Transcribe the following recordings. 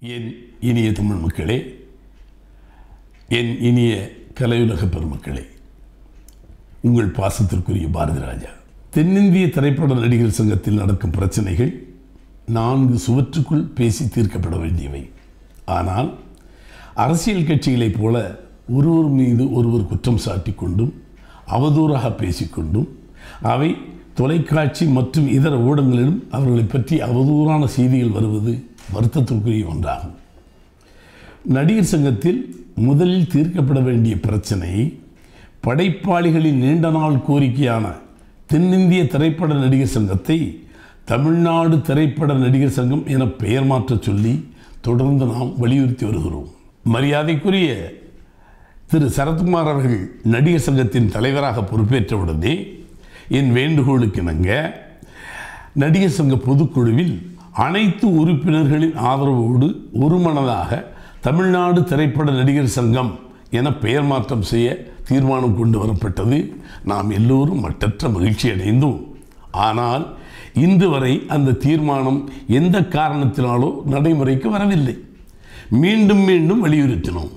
என் இனிய தமிழ் மக்களே, என் இனிய கலையுலக பெருமக்களே, உங்கள் பாசத்திற்குரிய பாரதி ராஜா. தென்னிந்திய திரைப்பட நடிகர் சங்கத்தில் நடக்கும் பிரச்சனைகள் 4 சுவற்றுக்குள் பேசி தீர்க்கப்பட வேண்டியவை. ஆனால் அரசியல் கட்சிகளைப் போல ஒருவர் மீது ஒருவர் குற்றம் சாட்டி கொண்டும் அவதூறாக பேசிக்கொண்டும் அவை தொலைக்காட்சி மற்றும் இதர ஊடகங்களிலும் அவர்களை பற்றி அவதூறான செய்திகள் வருவது வருத்தத்திற்குரிய ஒன்றாகும். நடிகர் சங்கத்தில் முதலில் தீர்க்கப்பட வேண்டிய பிரச்சனை படைப்பாளிகளின் நீண்ட நாள் கோரிக்கையான தென்னிந்திய திரைப்பட நடிகர் சங்கத்தை தமிழ்நாடு திரைப்பட நடிகர் சங்கம் என பெயர் மாற்றச் சொல்லி தொடர்ந்து நாம் வலியுறுத்தி வருகிறோம். மரியாதைக்குரிய திரு சரத்குமார் அவர்கள் நடிகர் சங்கத்தின் தலைவராக பொறுப்பேற்றவுடனே என் வேண்டுகோளுக்கு இணங்க நடிகர் சங்க பொதுக்குழுவில் அனைத்து உறுப்பினர்களின் ஆதரவோடு ஒருமனதாக தமிழ்நாடு திரைப்பட நடிகர் சங்கம் என பெயர் மாற்றம் செய்ய தீர்மானம் கொண்டு வரப்பட்டது. நாம் எல்லோரும் மட்டற்ற மகிழ்ச்சி அடைந்தோம். ஆனால் இன்று வரை அந்த தீர்மானம் எந்த காரணத்தினாலோ நடைமுறைக்கு வரவில்லை. மீண்டும் மீண்டும் வலியுறுத்தினோம்.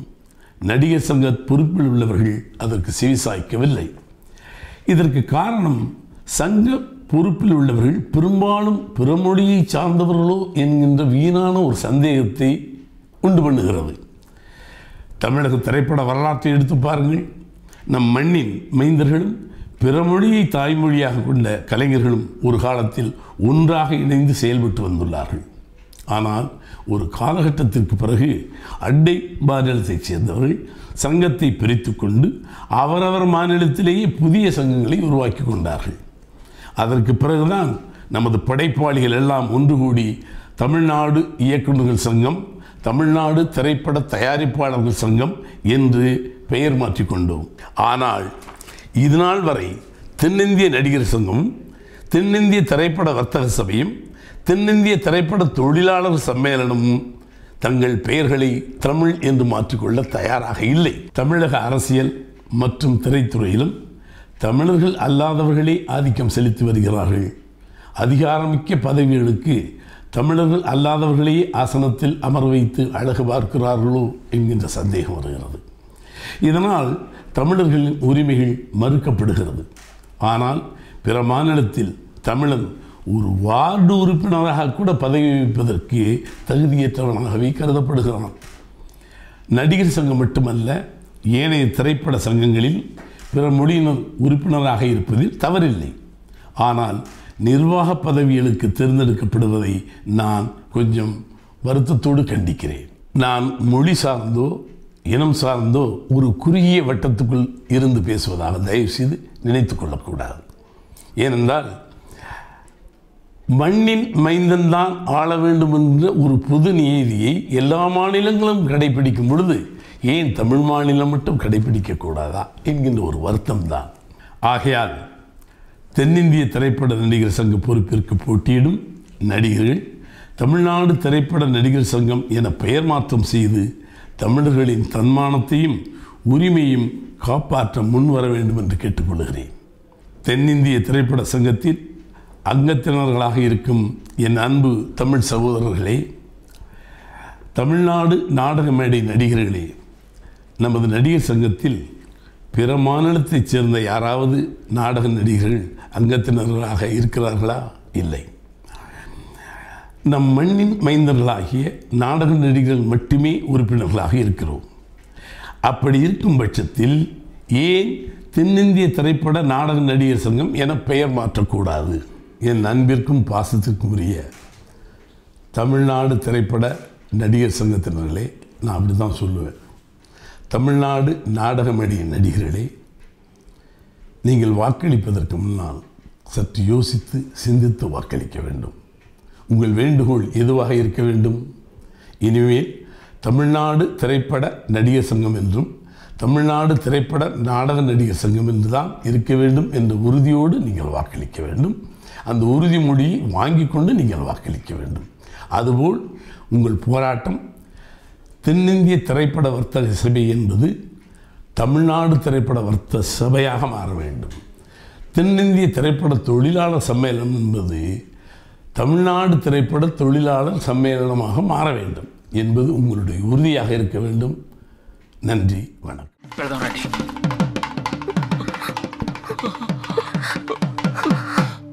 நடிகர் சங்க பொறுப்பில் உள்ளவர்கள் அதற்கு செவிசாய்க்கவில்லை. இதற்கு காரணம் சங்க பொறுப்பில் உள்ளவர்கள் பெரும்பாலும் பிறமொழியை சார்ந்தவர்களோ என்கின்ற வீணான ஒரு சந்தேகத்தை உண்டு பண்ணுகிறது. தமிழக திரைப்பட வரலாற்றை எடுத்து பாருங்கள். நம் மண்ணின் மைந்தர்களும் பிறமொழியை தாய்மொழியாக கொண்ட கலைஞர்களும் ஒரு காலத்தில் ஒன்றாக இணைந்து செயல்பட்டு வந்துள்ளார்கள். ஆனால் ஒரு காலகட்டத்திற்கு பிறகு அண்டை மாநிலத்தைச் சேர்ந்தவர்கள் சங்கத்தை பிரித்து கொண்டு அவரவர் மாநிலத்திலேயே புதிய சங்கங்களை உருவாக்கி கொண்டார்கள். அதற்கு பிறகுதான் நமது படைப்பாளிகள் எல்லாம் ஒன்று கூடி தமிழ்நாடு இயக்குநர்கள் சங்கம், தமிழ்நாடு திரைப்பட தயாரிப்பாளர்கள் சங்கம் என்று பெயர் மாற்றிக்கொண்டோம். ஆனால் இதுநாள் வரை தென்னிந்திய நடிகர் சங்கமும் தென்னிந்திய திரைப்பட வர்த்தக சபையும் தென்னிந்திய திரைப்பட தொழிலாளர் சம்மேளனமும் தங்கள் பெயர்களை தமிழ் என்று மாற்றிக்கொள்ள தயாராக இல்லை. தமிழக அரசியல் மற்றும் திரைத்துறையிலும் தமிழர்கள் அல்லாதவர்களே ஆதிக்கம் செலுத்தி வருகிறார்கள். அதிகாரமிக்க பதவிகளுக்கு தமிழர்கள் அல்லாதவர்களையே ஆசனத்தில் அமர வைத்து அழகு பார்க்கிறார்களோ என்கின்ற சந்தேகம் வருகிறது. இதனால் தமிழர்களின் உரிமைகள் மறுக்கப்படுகிறது. ஆனால் பிற மாநிலத்தில் தமிழன் ஒரு வார்டு உறுப்பினராக கூட பதவி வகிப்பதற்கு தகுதியற்றவனாகவே கருதப்படுகிறான். நடிகர் சங்கம் மட்டுமல்ல, ஏனைய திரைப்பட சங்கங்களில் பிற மொழியினர் உறுப்பினராக இருப்பதில் தவறில்லை. ஆனால் நிர்வாக பதவிகளுக்கு தேர்ந்தெடுக்கப்படுவதை நான் கொஞ்சம் வருத்தத்தோடு கண்டிக்கிறேன். நான் மொழி சார்ந்தோ இனம் சார்ந்தோ ஒரு குறுகிய வட்டத்துக்குள் இருந்து பேசுவதாக தயவு செய்து நினைத்து கொள்ளக்கூடாது. ஏனென்றால் மண்ணின் மைந்தன்தான் ஆள வேண்டும் என்ற ஒரு பொது நியதியை எல்லா மாநிலங்களும் கடைபிடிக்கும் பொழுது ஏன் தமிழ் மாநிலம் மட்டும் கடைபிடிக்கக்கூடாதா என்கின்ற ஒரு வருத்தம் தான். ஆகையால் தென்னிந்திய திரைப்பட நடிகர் சங்க பொறுப்பிற்கு போட்டியிடும் நடிகர்கள் தமிழ்நாடு திரைப்பட நடிகர் சங்கம் என பெயர் மாற்றம் செய்து தமிழர்களின் தன்மானத்தையும் உரிமையும் காப்பாற்ற முன்வர வேண்டும் என்று கேட்டுக்கொள்கிறேன். தென்னிந்திய திரைப்பட சங்கத்தில் அங்கத்தினர்களாக இருக்கும் என் அன்பு தமிழ் சகோதரர்களே, தமிழ்நாடு நாடக மேடை நடிகர்களே, நமது நடிகர் சங்கத்தில் பிற மாநிலத்தைச் சேர்ந்த யாராவது நாடக நடிகர்கள் அங்கத்தினர்களாக இருக்கிறார்களா? இல்லை. நம் மண்ணின் மைந்தர்களாகிய நாடக நடிகர்கள் மட்டுமே உறுப்பினர்களாக இருக்கிறோம். அப்படி இருக்கும் பட்சத்தில் ஏன் தென்னிந்திய திரைப்பட நாடக நடிகர் சங்கம் என பெயர் மாற்றக்கூடாது? என் அன்பிற்கும் பாசத்திற்கும் உரிய தமிழ்நாடு திரைப்பட நடிகர் சங்கத்தினர்களே, நான் அப்படி தான் சொல்லுவேன். தமிழ்நாடு நாடக மேடை நடிகர்களே, நீங்கள் வாக்களிப்பதற்கு முன்னால் சற்று யோசித்து சிந்தித்து வாக்களிக்க வேண்டும். உங்கள் வேண்டுகோள் எதுவாக இருக்க வேண்டும்? இனிமேல் தமிழ்நாடு திரைப்பட நடிகர் சங்கம் என்றும் தமிழ்நாடு திரைப்பட நாடக நடிகர் சங்கம் என்று தான் இருக்க வேண்டும் என்ற உறுதியோடு நீங்கள் வாக்களிக்க வேண்டும். அந்த உறுதிமொழியை வாங்கி கொண்டு நீங்கள் வாக்களிக்க வேண்டும். அதுபோல் உங்கள் போராட்டம் தென்னிந்திய திரைப்பட வர்த்தக சபை என்பது தமிழ்நாடு திரைப்பட வர்த்தக சபையாக மாற வேண்டும். தென்னிந்திய திரைப்பட தொழிலாளர் சம்மேளனம் என்பது தமிழ்நாடு திரைப்பட தொழிலாளர் சம்மேளனமாக மாற வேண்டும். என்பது உங்களுடைய உறுதியாக இருக்க வேண்டும். நன்றி, வணக்கம்.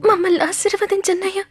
మమ్మల్ని ఆశీర్వదించన్నయ్యా.